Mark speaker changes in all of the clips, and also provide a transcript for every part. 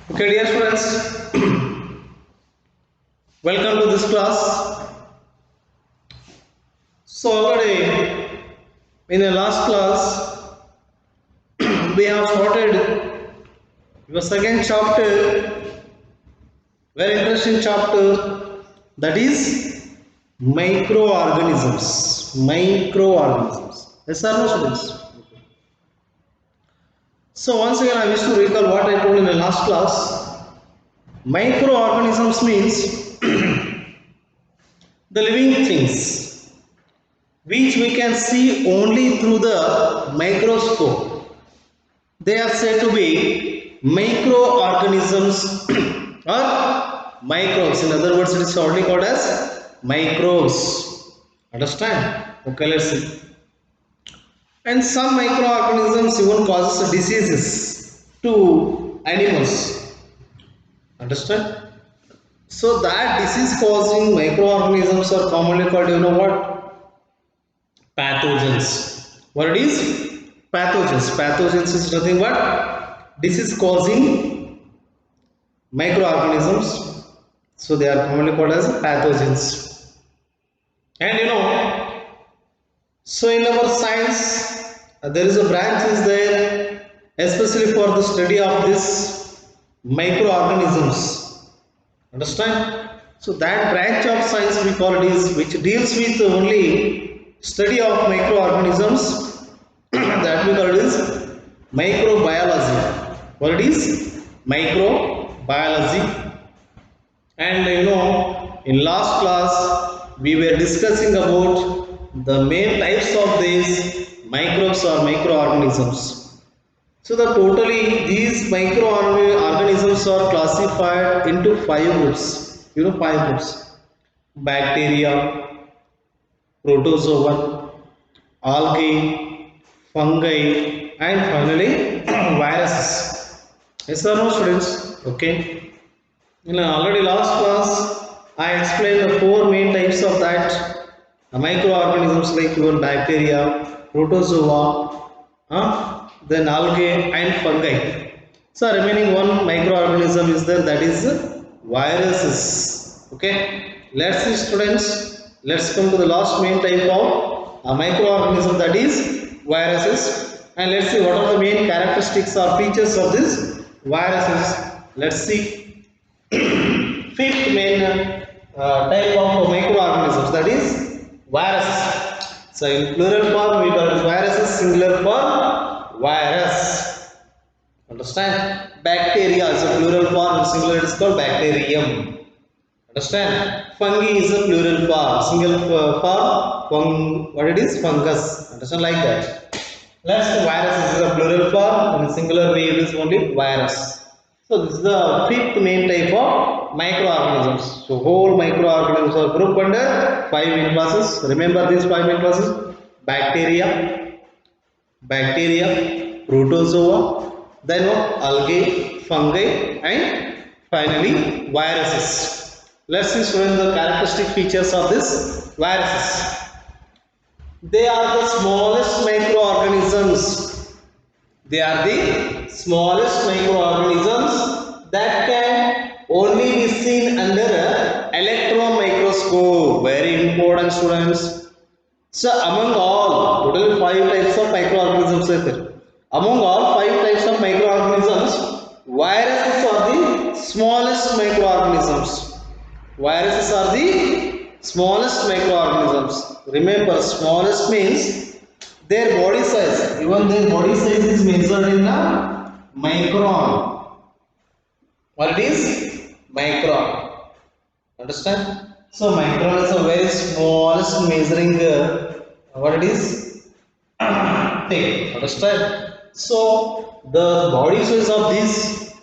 Speaker 1: Okay, dear students, welcome to this class. So already in the last class we have started your second chapter, very interesting chapter, that is microorganisms. Microorganisms. Yes or no, students? So once again I wish to recall what I told in the last class. Microorganisms means the living things which we can see only through the microscope. They are said to be microorganisms or microbes. In other words, it is shortly called as microbes. Understand? Okay, let's see. And some microorganisms even causes diseases to animals. Understand? So that disease causing microorganisms are commonly called, you know what? Pathogens. What it is? Pathogens. Pathogens is nothing but disease causing microorganisms. So they are commonly called as pathogens. And so in our science, there is a branch is there, especially for the study of this microorganisms. Understand? So that branch of science we call it is which deals with only study of microorganisms that we call it is microbiology. What it is? Microbiology. And in last class we were discussing about the main types of these microbes or microorganisms. So the totally these microorganisms are classified into five groups. Five groups: bacteria, protozoan, algae, fungi, and finally viruses. Yes or no, students? Okay. In already last class, I explained the four main types of that microorganisms like even bacteria, protozoa, then algae and fungi. So remaining one microorganism is there, that is viruses. Okay, let's see students. Let's come to the last main type of a microorganism, that is viruses, and let's see what are the main characteristics or features of this viruses. Let's see. Fifth main type of microorganisms, that is viruses. So in plural form we call it viruses, singular form virus. Understand? Bacteria is a plural form, singular it is called bacterium. Understand? Fungi is a plural form, single form what it is? Fungus. Understand, like that. Last, virus is a plural form, in singular way it is only virus. So this is the fifth main type of microorganisms. So whole microorganisms are grouped under five main classes. Remember these five main classes: bacteria, protozoa, then what? Algae, fungi, and finally viruses. Let's see students the characteristic features of this viruses. They are the smallest microorganisms. They are the smallest microorganisms that can only be seen under a electron microscope. Very important, students. So among all, total five types of microorganisms are there. Among all five types of microorganisms, viruses are the smallest microorganisms. Viruses are the smallest microorganisms. Remember, smallest means their body size. Even their body size is measured in a micron. What it is? Micron. Understand? So micron is a very smallest measuring what it is thing. Understand? So the body size of these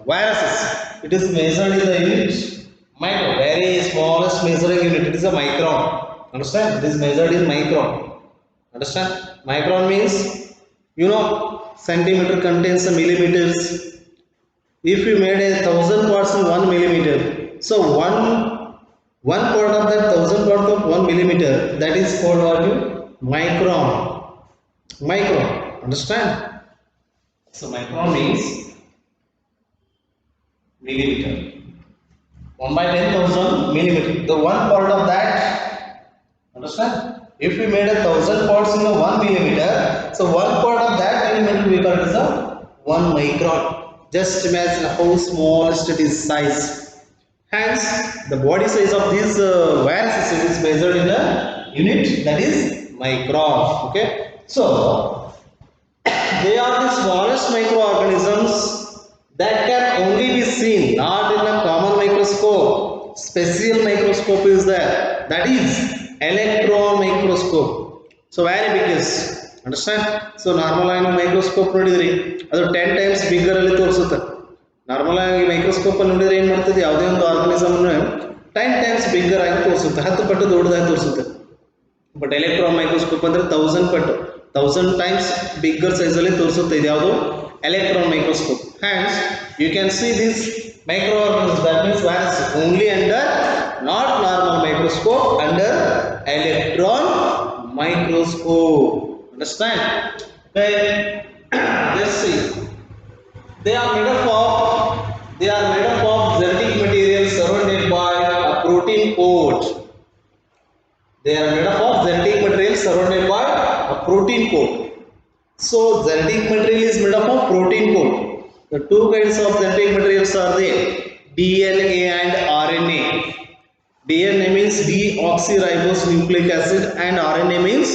Speaker 1: viruses, it is measured in the unit micron, very smallest measuring unit. It is a micron. Understand? It is measured in micron. Understand? Micron means centimeter contains a millimeters. If you made 1,000 parts in 1 millimeter, so one part of that 1,000 part of 1 millimeter, that is called what? Micron. Micron. Understand? So micron means millimeter. 1 by 10,000 millimeter. The one part of that, understand? If we made 1,000 parts in a 1 millimeter, so one part of that millimeter we call it as a 1 micron. Just imagine how smallest it is size. Hence, the body size of this viruses it is measured in a unit, that is micron. Okay, so they are the smallest microorganisms that can only be seen not in a common microscope. Special microscope is there, that is electron microscope. So very big is, understand? So normal microscope ನೋಡಿದ್ರಿ ಅದು 10 times bigger ಅಲ್ಲಿ ತೋರಿಸುತ್ತೆ. Normal ಆಗಿ microscope ಅಲ್ಲಿ ನೋಡಿದ್ರೆ ಏನು ಮಾಡ್ತದೆ, ಯಾವುದೇ ಒಂದು ಆರ್ಗನಿಸಮ್ 10 times bigger ಆಗಿ ತೋರಿಸುತ್ತೆ, 10 ಪಟ್ಟು ದೊಡ್ಡದಾಗಿ ತೋರಿಸುತ್ತೆ. ಬಟ್ ಎಲೆಕ್ಟ್ರಾನ್ ಮೈಕ್ರೋಸ್ಕೋಪ್ ಅಂದ್ರೆ 1000 ಪಟ್ಟು 1000 times bigger size ಅಲ್ಲಿ ತೋರಿಸುತ್ತೆ. ಇದು ಯಾವುದು? electron microscope. Hence, you can see this microorganisms, that means virus, only under not normal microscope, under electron microscope. Understand? Okay. Let's see. They are made up of genetic material surrounded by a protein coat. They are made up of genetic material surrounded by a protein coat. So genetic material is made up of protein coat. The two kinds of genetic materials are there, DNA and RNA. DNA means deoxyribose nucleic acid and RNA means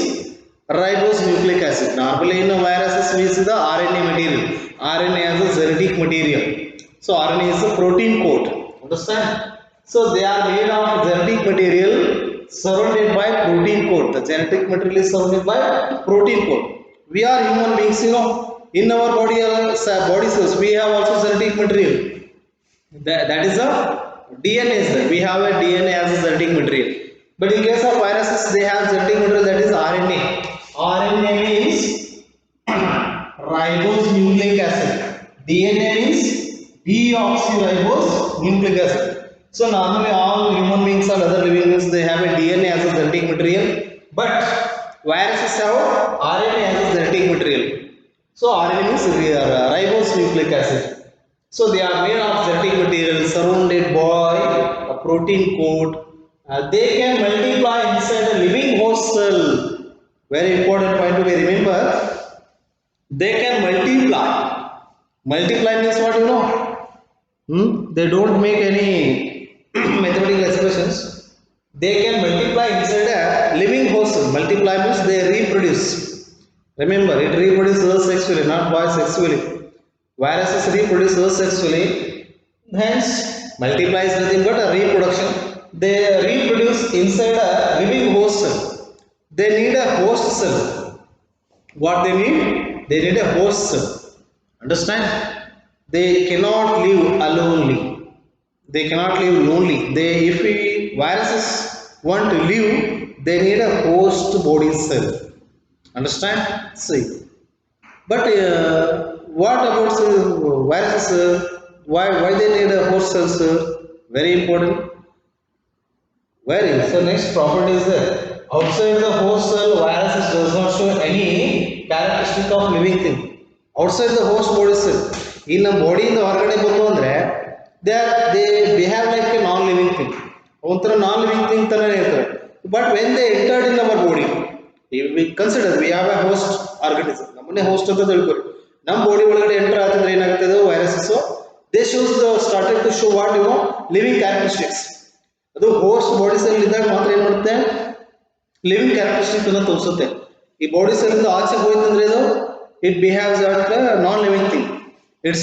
Speaker 1: ribose nucleic acid. Normally in viruses we see the RNA material. RNA as a genetic material. So RNA is a protein coat. Understand? So they are made of genetic material surrounded by protein coat. The genetic material is surrounded by protein coat. We are human beings, you know. In our body cells, we have also genetic material. That is a DNA is there. We have a DNA as a genetic material. But in case of viruses, they have genetic material, that is RNA. RNA means ribose nucleic acid. DNA means deoxyribose nucleic acid. So normally all human beings and other living beings, they have a DNA as a genetic material. But viruses have RNA as a genetic material. So RNA means ribose nucleic acid. So they are made of genetic material surrounded by a protein coat. They can multiply inside a living host cell. Very important point to be remember. They can multiply. Multiply means what, you know? They don't make any mathematical expressions. They can multiply inside a living host cell. Multiply means they reproduce. Remember, it reproduces sexually, not bisexually. Viruses reproduce sexually. Hence, multiply is nothing but a reproduction. They reproduce inside a living host cell. They need a host cell. What they need? They need a host cell. Understand? They cannot live alonely. They cannot live lonely. If viruses want to live, they need a host body cell. Understand? See. But what about viruses? Why they need a host cells? Very important. Very. So next property is there. Outside the host cell, viruses does not show any characteristic of living thing. Outside the host body cell, in a body in the ಹೊರಗಡೆ ಬಂತು ಅಂದ್ರೆ they behave like a non-living thing. ಒಂಥರ non-living thing ತರನೇ ಇರ್ತಾರೆ. But when they entered in our body, if we consider we have a host organism, ನಮ್ಮನ್ನೇ host ಅಂತ ತಿಳ್ಕೊರಿ. ನಮ್ಮ body ಒಳಗಡೆ ಎಂಟರ್ ಆಗ್ತಿದ್ರೆ ಏನಾಗ್ತದೆ viruses, they started to show what, you know, living characteristics. ಅದು ಹೋಸ್ಟ್ ಬಾಡಿ ಸೆಲ್ ಇದ್ದಾಗ ಮಾತ್ರ ಏನು ಮಾಡುತ್ತೆ, ಲಿವಿಂಗ್ ಕ್ಯಾರೆಕ್ಟರಿಸ್ಟಿಕ್ ಅನ್ನು ತೋರಿಸುತ್ತೆ. ಈ ಬಾಡಿ ಸೆಲ್ ಇಂದ ಆಚೆ ಹೋಯ್ತಂದ್ರೆ ಇದು it behaves like a non-living thing. It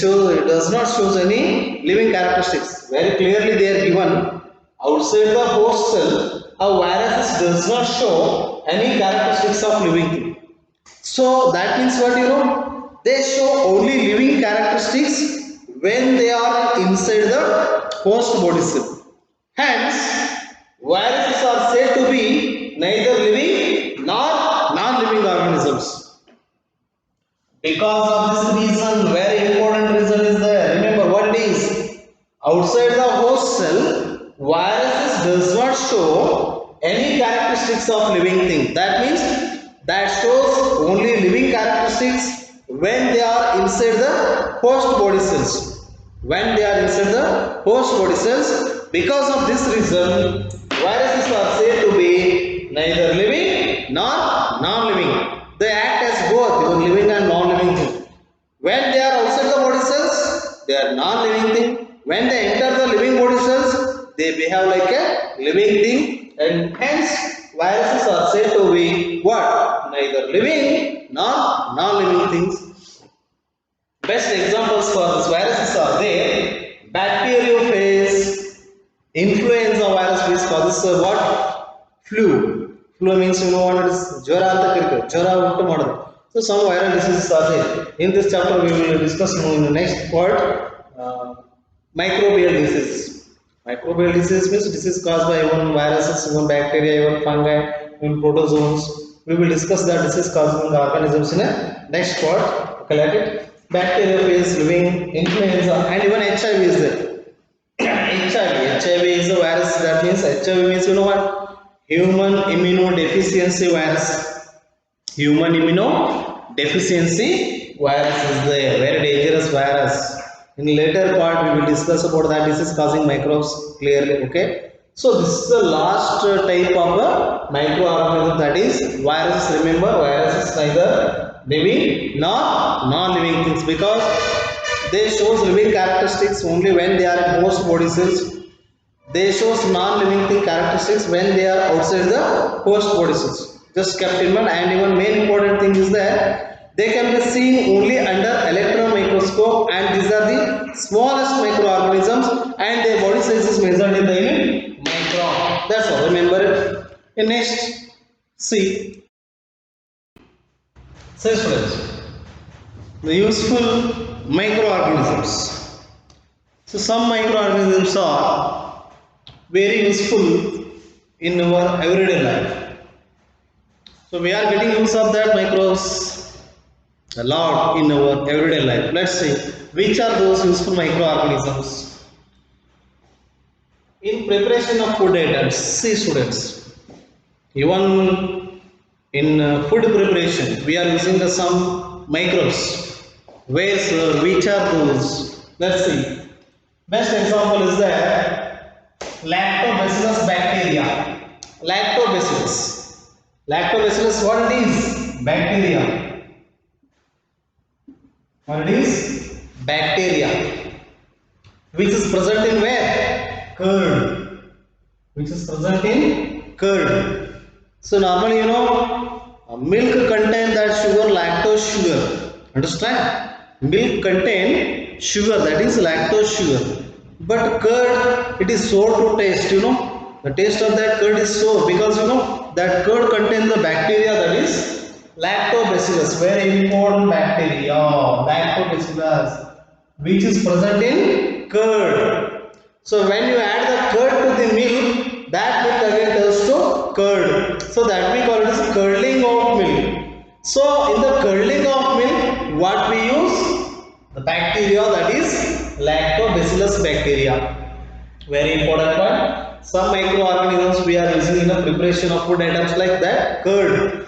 Speaker 1: does not show any living characteristics. Very clearly they are given. Outside the host cell, a virus does not show any characteristics of living thing. So that means what, you know, they show only living characteristics when they are inside the host body cell. Hence, viruses are said to be neither living nor non-living organisms. Because of this reason, very important reason is there. Remember what it is. Outside the host cell, viruses does not show any characteristics of living thing. That means that shows only living characteristics when they are inside the host body cells. when they are inside the host body cells. Because of this reason, viruses are said to be neither living nor non-living. They act as both even living and non-living thing. When they are outside the body cells, they are non-living thing. When they enter the living body cells, they behave like a living thing, and hence viruses are said to be what? Neither living nor non-living things. Best examples for these viruses are there. Bacteriophage, influenza virus which causes what? Flu. Flu means you know what it is? Jara anta kirke. Jara uttu madadu. So some viral diseases are there. In this chapter we will discuss in the next part microbial disease. Microbial disease means disease caused by even viruses, even bacteria, even fungi, even protozoans. We will discuss that disease causing organisms in a next part. Okay, like it. Bacteriophage, living, influenza, and even HIV is there. HIV is a virus. That means HIV means you know what? Human immunodeficiency virus. Human immunodeficiency virus is the very dangerous virus. In later part, we will discuss about that. This is causing microbes clearly. Okay. So this is the last type of a microorganism, that is viruses. Remember, viruses neither living nor non-living things, because they shows living characteristics only when they are in host body cells. They shows non-living thing characteristics when they are outside the host body cells. Just kept in mind. And even main important thing is that they can be seen only under electron microscope, and these are the smallest microorganisms, and their body size is measured in the unit micron. That's all. Remember it. In next, see. So students, the useful microorganisms. So some microorganisms are very useful in our everyday life. So we are getting use of that microbes a lot in our everyday life. Let's see which are those useful microorganisms in preparation of food items. See students, even in food preparation we are using some microbes. Which are those? Let's see. Best example is that lactobacillus bacteria. Lactobacillus. Lactobacillus, what it is? Bacteria. What it is? Bacteria. Which is present in where? Curd. Which is present in curd. So normally milk contain that sugar, lactose sugar. Understand? Milk contain sugar, that is lactose sugar. But curd, it is sour to taste. The taste of that curd is sour, because that curd contains the bacteria, that is lactobacillus. Very important bacteria, lactobacillus, which is present in curd. So when you add the curd to the milk, that milk again turns to curd. So that we call it as curdling of milk. So in the curdling of milk, what we use? The bacteria, that is lactobacillus bacteria. Very important point. Some microorganisms we are using in the preparation of food items like that curd.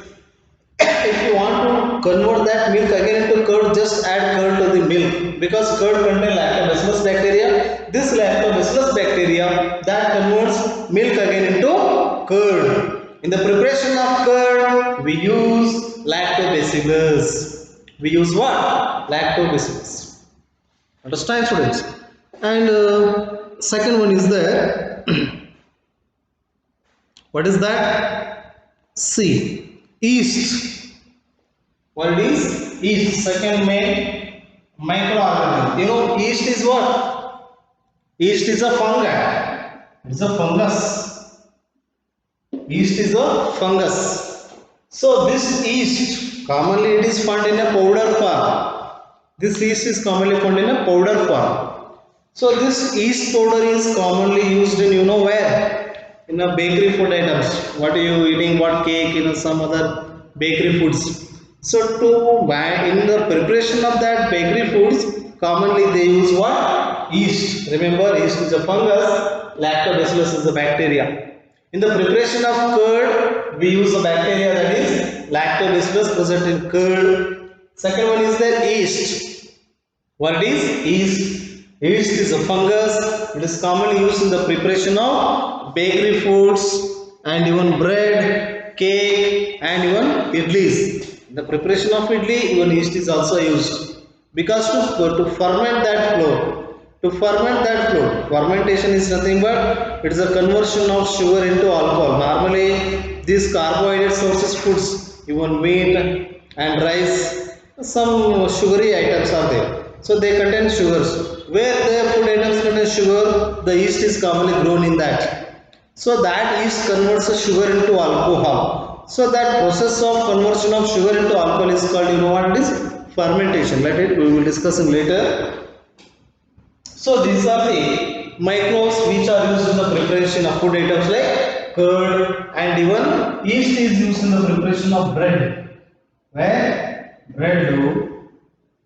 Speaker 1: If you want to convert that milk again into curd, just add curd to the milk, because curd contains lactobacillus bacteria. This lactobacillus bacteria that converts milk again into curd. In the preparation of curd, we use lactobacillus. We use what? Lactobacillus. Understand, students? And second one is there. What is that? C. Yeast. What it is? Yeast. Second main microorganism. Yeast is what? Yeast is a fungi. It is a fungus. Yeast is a fungus. So this yeast, commonly it is found in a powder form. This yeast is commonly found in a powder form. So this yeast powder is commonly used in where? In a bakery food items. What are you eating? What cake? Some other bakery foods. So in the preparation of that bakery foods, commonly they use what? Yeast. Remember, yeast is a fungus, lactobacillus is a bacteria. In the preparation of curd, we use a bacteria, that is lactobacillus present in curd. Second one is the yeast. What it is? Yeast. Yeast is a fungus. It is commonly used in the preparation of bakery foods and even bread, cake and even idlis. In the preparation of idli, even yeast is also used because to ferment that flour. To ferment that flour, fermentation is nothing but it is a conversion of sugar into alcohol. Normally, these carbohydrate sources foods, even wheat and rice, some sugary items are there. So they contain sugars. Where the food items contain sugar, the yeast is commonly grown in that. So that yeast converts the sugar into alcohol. So that process of conversion of sugar into alcohol is called, you know what it is? Fermentation. Let it we will discuss in later. So these are the microbes which are used in the preparation of food items like curd, and even yeast is used in the preparation of bread. Where bread dough,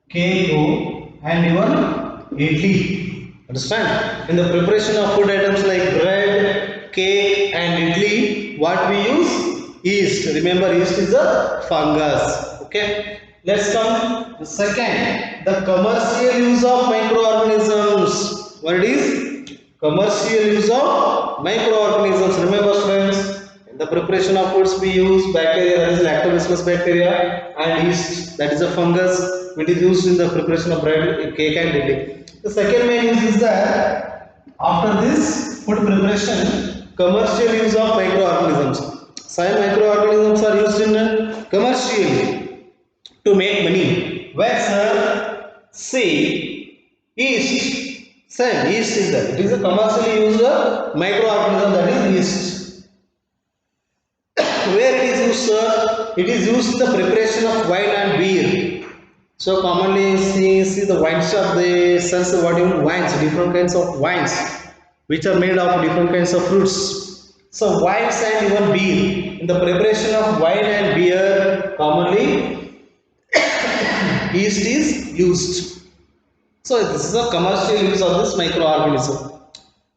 Speaker 1: cake dough and even idli. Understand? In the preparation of food items like bread, cake and idli, what we use? Yeast. Remember, yeast is a fungus. Okay. Let's come the second, the commercial use of microorganisms. What it is? Commercial use of microorganisms. Remember, friends, in the preparation of foods we use bacteria, that is lactobacillus bacteria, and yeast, that is a fungus, which is used in the preparation of bread, cake and idli. The second main use is that after this food preparation, commercial use of microorganisms. Some microorganisms are used in commercially to make money. Where sir, see, yeast, same yeast is there. It is a commercially used microorganism, that is yeast. Where it is used, sir? It is used in the preparation of wine and beer. So commonly see the wine shop, they sell what even wines, different kinds of wines, which are made of different kinds of fruits. So wines and even beer. In the preparation of wine and beer, commonly yeast is used. So this is a commercial use of this microorganism.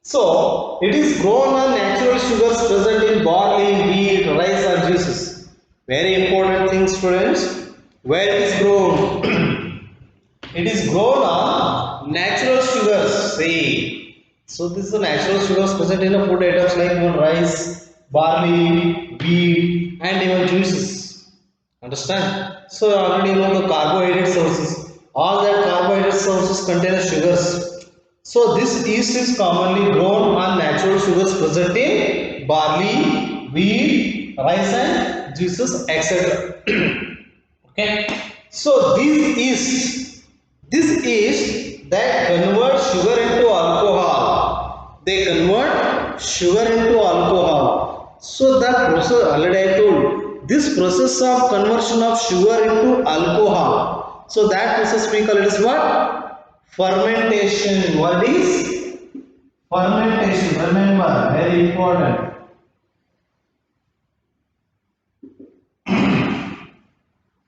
Speaker 1: So it is grown on natural sugars present in barley, wheat, rice or juices. Very important thing, students. Where it is grown? It is grown on natural sugars. See. So this is the natural sugars present in the food items like even rice, barley, wheat and even juices. Understand? So already you know the carbohydrate sources. All that carbohydrate sources contain sugars. So this yeast is commonly grown on natural sugars present in barley, wheat, rice and juices, etc. Okay. So this yeast that converts sugar into alcohol. They convert sugar into alcohol. So that process already I told. This process of conversion of sugar into alcohol. So that process we call it is what? Fermentation. What is fermentation? Remember, very important.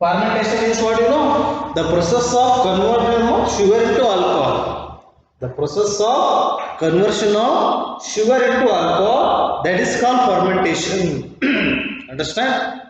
Speaker 1: Fermentation is what you know? The process of conversion of sugar into alcohol. The process of conversion of sugar into alcohol, that is called fermentation. Understand?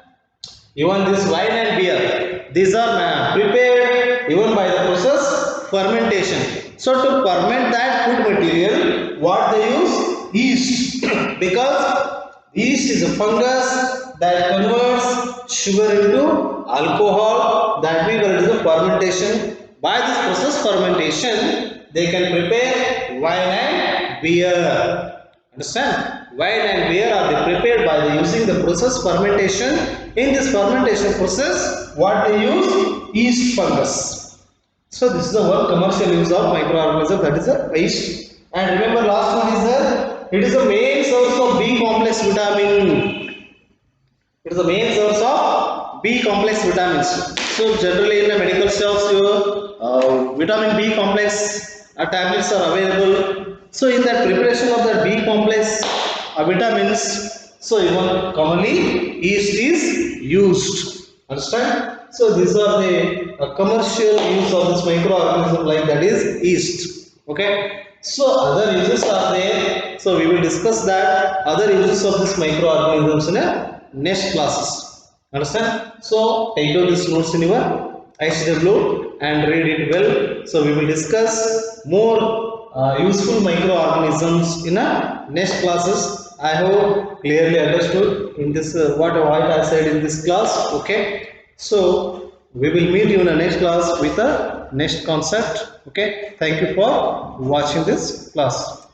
Speaker 1: Even this wine and beer, these are prepared even by the process fermentation. So to ferment that food material, what they use? Yeast. Because yeast is a fungus that converts sugar into alcohol. That means it is a fermentation. By this process fermentation, they can prepare wine and beer. Understand? Wine and beer are they prepared by the using the process fermentation. In this fermentation process, what they use? Yeast fungus. So this is the one commercial use of microorganism, that is a yeast. And remember last one is that it is the main source of B complex vitamin. It is the main source of B complex vitamins. So generally in the medical shops, your vitamin B complex tablets are available. So in that preparation of that B complex vitamins, so even commonly yeast is used. Understand? So these are the commercial use of this microorganism, like that is yeast. Okay. So other uses are there. So we will discuss that other uses of this microorganisms in a next classes. Understand? So take down these notes in your ICW and read it well. So we will discuss more useful microorganisms in a next classes. I hope clearly understood in this what I said in this class. Okay, so we will meet you in the next class with a next concept. Okay, thank you for watching this class.